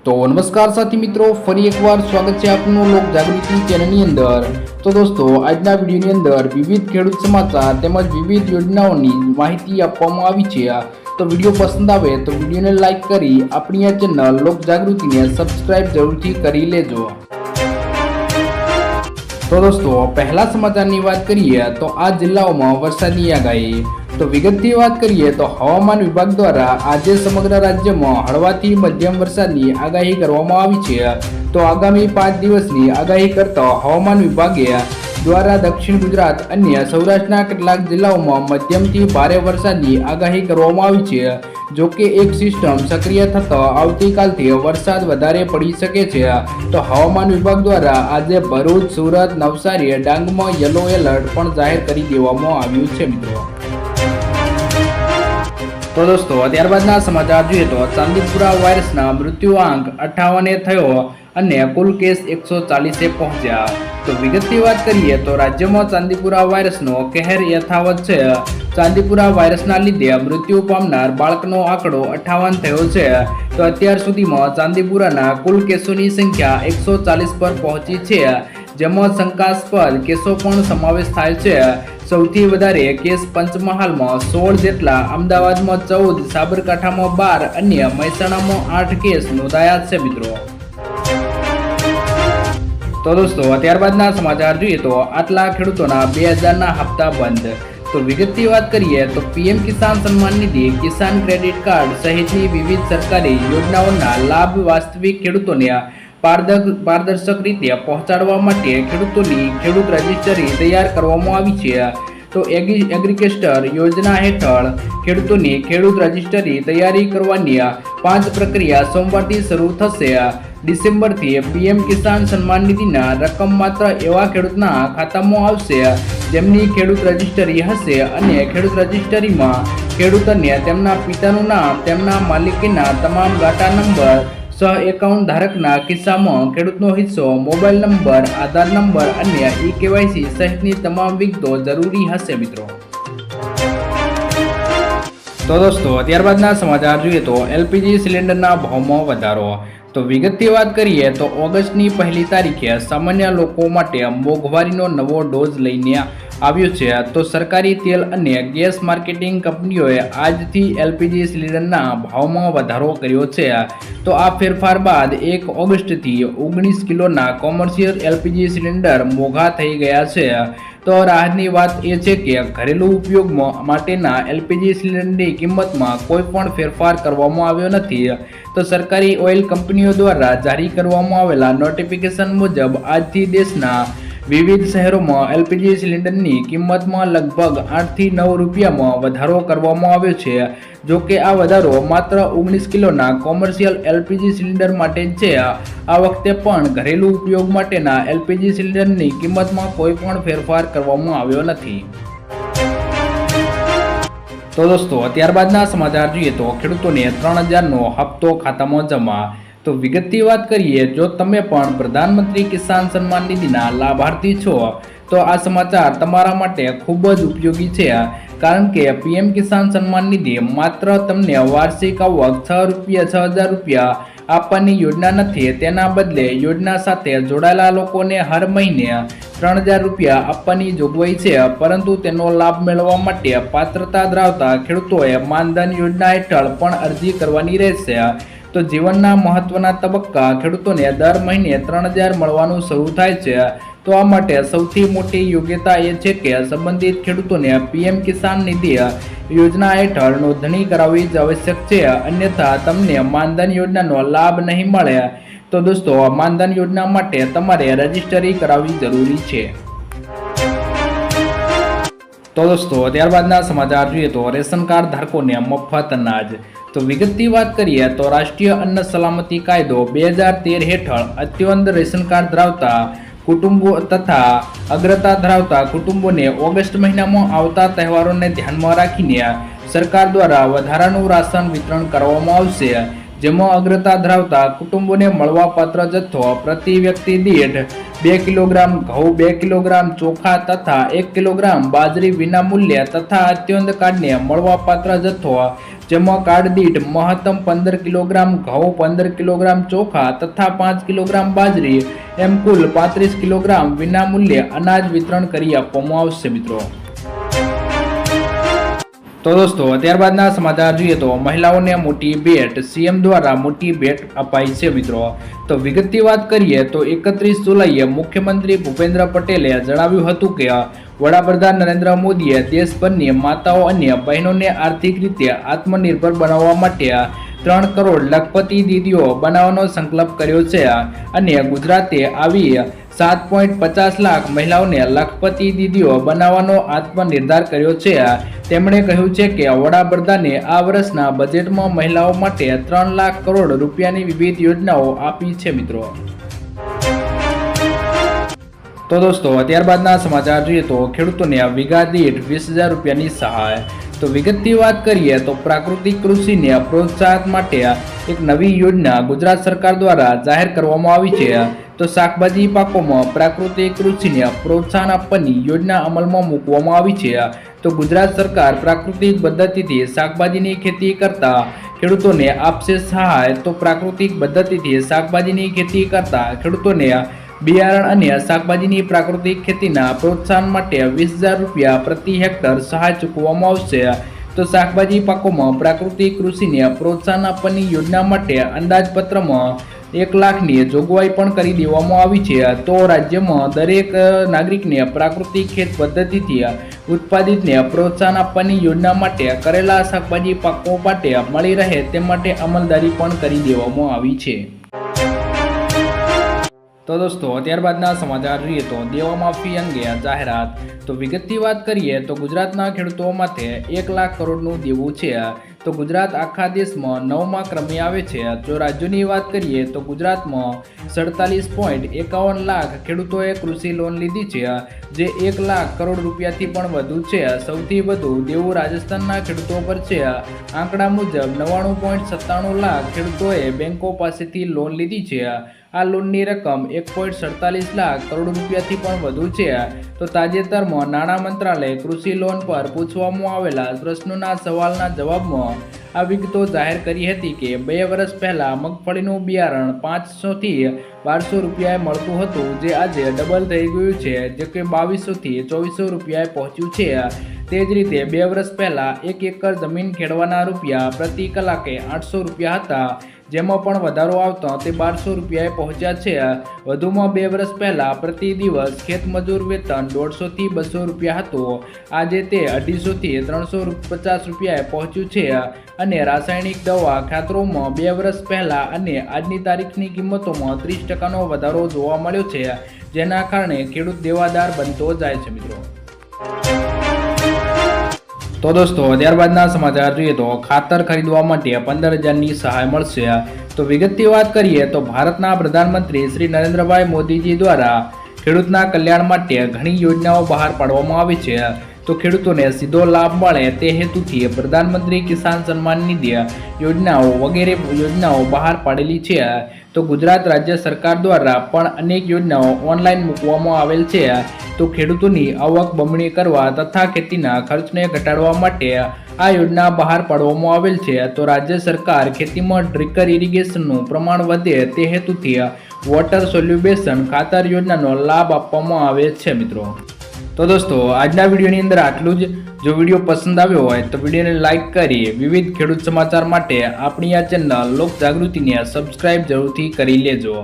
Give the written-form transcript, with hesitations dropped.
तो नमस्कार साथी मित्रों, फरी एक बार स्वागत है आपનું લોક જાગૃતિ ચેનલની અંદર। તો દોસ્તો, આજના વિડીયોની અંદર વિવિધ ખેડૂત સમાચાર તેમજ વિવિધ યોજનાઓની માહિતી આપવામાં આવી છે। તો વિડીયો પસંદ આવે તો વિડીયોને લાઈક કરી આપણી આ ચેનલ લોક જાગૃતિને સબસ્ક્રાઇબ જરૂરથી કરી લેજો। તો દોસ્તો, પહેલા સમાચારની વાત કરીએ તો આ જિલ્લાઓમાં વરસાદની આગાહી। तो विगतथी बात करिए तो हवामान विभाग द्वारा आज समग्र राज्य में हळवाथी मध्यम वरसादनी आगाही करवामां आवी छे। तो आगामी 5 दिवसनी आगाही करता हवामान विभागे द्वारा दक्षिण गुजरात अन्य सौराष्ट्રના કેટલાક જિલ્લાઓમાં મધ્યમથી ભારે વરસાદની આગાહી કરવામાં આવી છે। જો કે એક સિસ્ટમ સક્રિય થતા આવતીકાલથી વરસાદ વધારે પડી શકે છે। તો હવામાન વિભાગ દ્વારા આજે ભરૂચ, સુરત, નવસારી, ડાંગમાં યલો એલર્ટ પણ જાહેર કરી દેવામાં આવ્યું છે મિત્રો। तो दोस्तों, ત્યારબાદના સમાચાર જોઈએ તો ચાંદીપુરા વાયરસના મૃત્યુઆંક 58 થયો અને કુલ કેસ 140 પહોંચ્યા। તો વિગતની વાત કરીએ તો રાજ્યમાં ચાંદીપુરા વાયરસનો કહેર યથાવત છે। ચાંદીપુરા વાયરસના લીધે મૃત્યુ પામનાર બાળકનો આંકડો 58 થયો છે। તો અત્યાર સુધીમાં ચાંદીપુરાના કુલ કેસોની સંખ્યા 140 પર પહોંચી છે, જેમાં શંકાસ્પદ કેસો પણ સમાવેશ થાય છે। સૌથી વધારે કેસ પંચમહાલમાં 16 જેટલા, અમદાવાદમાં 14, સાબરકાંઠામાં 12 અને મહેસાણામાં 8 કેસ નોંધાયા છે મિત્રો। તો દોસ્તો, ત્યારબાદના સમાચાર જોઈએ તો આટલા ખેડૂતોના 2000ના હપ્તા બંધ। તો વિગતની વાત કરીએ તો પીએમ કિસાન સન્માન નિધિ, કિસાન ક્રેડિટ કાર્ડ સહિતની વિવિધ સરકારી યોજનાઓના લાભ વાસ્તવિક ખેડૂતોને પારદર્શક રીતે પહોંચાડવા માટે ખેડૂતોની ખેડૂત રજિસ્ટ્રી તૈયાર કરવામાં આવી છે। તો એગ્રીકેસ્ટર યોજના હેઠળ ખેડૂતોની ખેડૂત રજિસ્ટ્રી તૈયારી કરવાની 5 પ્રક્રિયા સોમવારથી શરૂ થશે। ડિસેમ્બરથી પીએમ કિસાન સન્માન નિધિના રકમ માત્ર એવા ખેડૂતના ખાતામાં આવશે જેમની ખેડૂત રજિસ્ટ્રી હશે અને ખેડૂત રજિસ્ટ્રીમાં ખેડૂતોને તેમના પિતાનું નામ, તેમના માલિકીના તમામ ગાંઠા નંબર, સહ એકાઉન્ટ ધારકના કિસ્સામાં ખેડૂતનો હિસ્સો, મોબાઈલ નંબર, આધાર નંબર અને ઈ-કેવાયસી સહિતની તમામ વિગતો જરૂરી હશે મિત્રો। તો દોસ્તો, ત્યારબાદના સમાચાર જોઈએ તો એલપીજી સિલિન્ડરના ભાવમાં વધારો। તો વિગતની વાત કરીએ તો ઓગસ્ટની 1લી તારીખે સામાન્ય લોકો માટે મોંઘવારીનો નવો ડોઝ લઈને આવ્યો છે। તો સરકારી તેલ અને ગેસ માર્કેટિંગ કંપનીઓએ આજથી એલપીજી સિલિન્ડરના ભાવમાં વધારો કર્યો છે। તો આ ફેરફાર બાદ 1 ઓગસ્ટથી 19 કિલોના કોમર્શિયલ એલપીજી સિલિન્ડર મોંઘા થઈ ગયા છે। તો રાહતની વાત એ છે કે ઘરેલું ઉપયોગ માટેના એલપીજી સિલિન્ડરની કિંમતમાં કોઈ પણ ફેરફાર કરવામાં આવ્યો નથી। તો સરકારી ઓઇલ કંપનીઓ દ્વારા જારી કરવામાં આવેલા નોટિફિકેશન મુજબ આજથી દેશના વિવિધ શહેરોમાં એલપીજી સિલિન્ડરની કિંમતમાં લગભગ 8 થી 9 રૂપિયામાં વધારો કરવામાં આવ્યો છે। જો કે આ વધારો માત્ર 19 કિલોના કોમર્શિયલ એલપીજી સિલિન્ડર માટે જ છે। આ વખતે પણ ઘરેલું ઉપયોગ માટેના એલપીજી સિલિન્ડરની કિંમતમાં કોઈ પણ ફેરફાર કરવામાં આવ્યો નથી। તો દોસ્તો, ત્યારબાદના સમાચાર જોઈએ તો ખેડૂતોને 3000નો હપ્તો ખાતામાં જમા। તો વિગતની વાત કરીએ, જો તમે પણ પ્રધાનમંત્રી કિસાન સન્માન નિધિના લાભાર્થી છો તો આ સમાચાર તમારા માટે ખૂબ જ ઉપયોગી છે। કારણ કે પીએમ કિસાન સન્માન નિધિ માત્ર તમને વાર્ષિક આવક 6000 રૂપિયા આપવાની યોજના નથી, તેના બદલે યોજના સાથે જોડાયેલા લોકોને હર મહિને 3000 રૂપિયા આપવાની જોગવાઈ છે। પરંતુ તેનો લાભ મેળવવા માટે પાત્રતા ધરાવતા ખેડૂતોએ માનધન યોજના હેઠળ પણ અરજી કરવાની રહેશે। તો જીવનના મહત્વના તબક્કા ખેડૂતોને દર મહિને 3000 મળવાનું શરૂ થાય છે। તો આ માટે સૌથી મોટી યોગ્યતા એ છે કે સંબંધિત ખેડૂતોને પીએમ કિસાન નિધિ યોજના હેઠળ નોંધણી કરાવવી જ આવશ્યક છે, અન્યથા તમને માનધન યોજનાનો લાભ નહીં મળે। તો દોસ્તો, માનધન યોજના માટે તમારે રજીસ્ટ્રી કરાવવી જરૂરી છે। તો દોસ્તો, ત્યારબાદના સમાચાર જોઈએ તો રેશન કાર્ડ ધારકોને મફત અનાજ। તો વિગતની વાત કરીએ તો રાષ્ટ્રીય અન્ન સલામતી કાયદો 2013 હેઠળ અત્યંત રેશન કાર્ડ ધરાવતા કુટુંબો તથા અગ્રતા ધરાવતા કુટુંબોને ઓગસ્ટ મહિનામાં આવતા તહેવારોને ધ્યાનમાં રાખીને સરકાર દ્વારા વધારાનું રાશન વિતરણ કરવામાં આવશે। જેમાં અગ્રતા ધરાવતા કુટુંબોને મળવાપાત્ર જથ્થો પ્રતિ વ્યક્તિ દીઠ 2 કિલોગ્રામ ઘઉં, 2 કિલોગ્રામ ચોખા તથા 1 કિલોગ્રામ બાજરી વિનામૂલ્ય તથા અત્યંત કાર્ડને મળવાપાત્ર જથ્થો જેમાં કાર્ડ દીઠ મહત્તમ 15 કિલોગ્રામ ઘઉં, 15 કિલોગ્રામ ચોખા તથા 5 કિલોગ્રામ બાજરી એમ કુલ 35 કિલોગ્રામ વિનામૂલ્યે અનાજ વિતરણ કરી આપવામાં આવશે મિત્રો। તો દોસ્તો ત્યારબાદના સમાચાર જોઈએ તો મહિલાઓને મોટી ભેટ, સીએમ દ્વારા મોટી ભેટ અપાઈ છે મિત્રો। તો વિગતની વાત કરીએ તો 31 જુલાઈએ મુખ્યમંત્રી ભૂપેન્દ્ર પટેલે જણાવ્યું હતું કે વડાપ્રધાન નરેન્દ્ર મોદીએ દેશભરની માતાઓ અને બહેનોને આર્થિક રીતે આત્મનિર્ભર બનાવવા માટે 3 કરોડ લખપતિ દીદીઓ બનાવવાનો સંકલ્પ કર્યો છે અને ગુજરાતે આવી 7.50 લાખ મહિલાઓને લખપતિ દીદીઓ બનાવવાનો આત્મનિર્ધાર કર્યો છે। તેમણે કહ્યું છે કે વડાપ્રધાને આ વર્ષના બજેટમાં મહિલાઓ માટે 3 લાખ કરોડ રૂપિયાની વિવિધ યોજનાઓ આપી છે મિત્રો। તો દોસ્તો ત્યારબાદના સમાચાર જોઈએ તો ખેડૂતોને વીઘા દીઠ 20,000 રૂપિયાની સહાય। તો વિગતની વાત કરીએ તો પ્રાકૃતિક કૃષિને પ્રોત્સાહન માટે એક નવી યોજના ગુજરાત સરકાર દ્વારા જાહેર કરવામાં આવી છે। તો શાકભાજી પાકોમાં પ્રાકૃતિક કૃષિને પ્રોત્સાહન આપવાની યોજના અમલમાં મૂકવામાં આવી છે। તો ગુજરાત સરકાર પ્રાકૃતિક પદ્ધતિથી શાકભાજીની ખેતી કરતા ખેડૂતોને આપશે સહાય। તો પ્રાકૃતિક પદ્ધતિથી શાકભાજીની ખેતી કરતા ખેડૂતોને બિયારણ અને શાકભાજીની પ્રાકૃતિક ખેતીના પ્રોત્સાહન માટે 20,000 રૂપિયા પ્રતિ હેક્ટર સહાય ચૂકવવામાં આવશે। તો શાકભાજી પાકોમાં પ્રાકૃતિક કૃષિને પ્રોત્સાહન આપવાની યોજના માટે અંદાજપત્રમાં 1 લાખની જોગવાઈ પણ કરી દેવામાં આવી છે। તો રાજ્યમાં દરેક નાગરિકને પ્રાકૃતિક ખેત પદ્ધતિથી ઉત્પાદિતને પ્રોત્સાહન આપવાની યોજના માટે કરેલા શાકભાજી પાકો માટે મળી રહે તે માટે અમલદારી પણ કરી દેવામાં આવી છે। તો દોસ્તો ત્યારબાદના સમાચાર જોઈએ તો દેવા માફી અંગે જાહેરાત। તો વિગતની વાત કરીએ તો ગુજરાતના ખેડૂતો માટે 1 લાખ કરોડનું દેવું છે। તો ગુજરાત આખા દેશમાં 9મા ક્રમે આવે છે। જો રાજ્યોની વાત કરીએ તો ગુજરાતમાં 47.51 લાખ ખેડૂતોએ કૃષિ લોન લીધી છે, જે 1 લાખ કરોડ રૂપિયાથી પણ વધુ છે। સૌથી વધુ દેવું રાજસ્થાનના ખેડૂતો પર છે। આંકડા મુજબ 99.97 લાખ ખેડૂતોએ બેંકો પાસેથી લોન લીધી છે। આ લોનની રકમ 1.47 લાખ કરોડ રૂપિયાથી પણ વધુ છે। તો તાજેતરમાં નાણાં મંત્રાલયે કૃષિ લોન પર પૂછવામાં આવેલા પ્રશ્નોના સવાલના જવાબમાં આ વિગતો જાહેર કરી હતી કે 2 વર્ષ પહેલા મગફળીનું બિયારણ 500 થી 1200 રૂપિયાએ મળતું હતું, જે આજે ડબલ થઈ ગયું છે, જે કે 2200 થી 2400 રૂપિયાએ પહોંચ્યું છે। તે જ રીતે 2 વર્ષ પહેલા 1 એકર જમીન ખેડવાના રૂપિયા પ્રતિ કલાકે 800 રૂપિયા હતા, જેમાં પણ વધારો આવતા તે 1200 રૂપિયાએ પહોંચ્યા છે। વધુમાં 2 વર્ષ પહેલા પ્રતિ દિવસ ખેતમજૂર વેતન 150 થી 200 રૂપિયા હતું, આજે તે 250 થી 350 રૂપિયાએ પહોંચ્યું છે। અને રાસાયણિક દવા ખાતરોમાં 2 વર્ષ પહેલા અને આજની તારીખની કિંમતોમાં 30% વધારો જોવા મળ્યો છે, જેના કારણે ખેડૂત દેવાદાર બનતો જાય છે મિત્રો। તો દોસ્તો ત્યારબાદના સમાચાર જોઈએ તો ખાતર ખરીદવા માટે 15,000ની સહાય મળશે। તો વિગતની વાત કરીએ તો ભારતના પ્રધાનમંત્રી શ્રી નરેન્દ્રભાઈ મોદીજી દ્વારા ખેડૂતના કલ્યાણ માટે ઘણી યોજનાઓ બહાર પાડવામાં આવી છે। તો ખેડૂતોને સીધો લાભ મળે તે હેતુથી પ્રધાનમંત્રી કિસાન સન્માન નિધિ યોજનાઓ વગેરે યોજનાઓ બહાર પાડેલી છે। તો ગુજરાત રાજ્ય સરકાર દ્વારા પણ અનેક યોજનાઓ ઓનલાઈન મૂકવામાં આવેલ છે। તો ખેડૂતોની આવક બમણી કરવા તથા ખેતીના ખર્ચને ઘટાડવા માટે આ યોજના બહાર પાડવામાં આવેલ છે। તો રાજ્ય સરકાર ખેતીમાં ડ્રીપર ઇરિગેશનનું પ્રમાણ વધે તે હેતુથી વોટર સોલ્યુબેશન ખાતર યોજનાનો લાભ આપવામાં આવે છે મિત્રો। તો દોસ્તો આજના વિડીયોની અંદર આટલું જ। જો વિડીયો પસંદ આવ્યો હોય તો વિડીયોને લાઇક કરી વિવિધ ખેડૂત સમાચાર માટે આપણી આ ચેનલ લોક જાગૃતિને સબસ્ક્રાઇબ જરૂરથી કરી લેજો।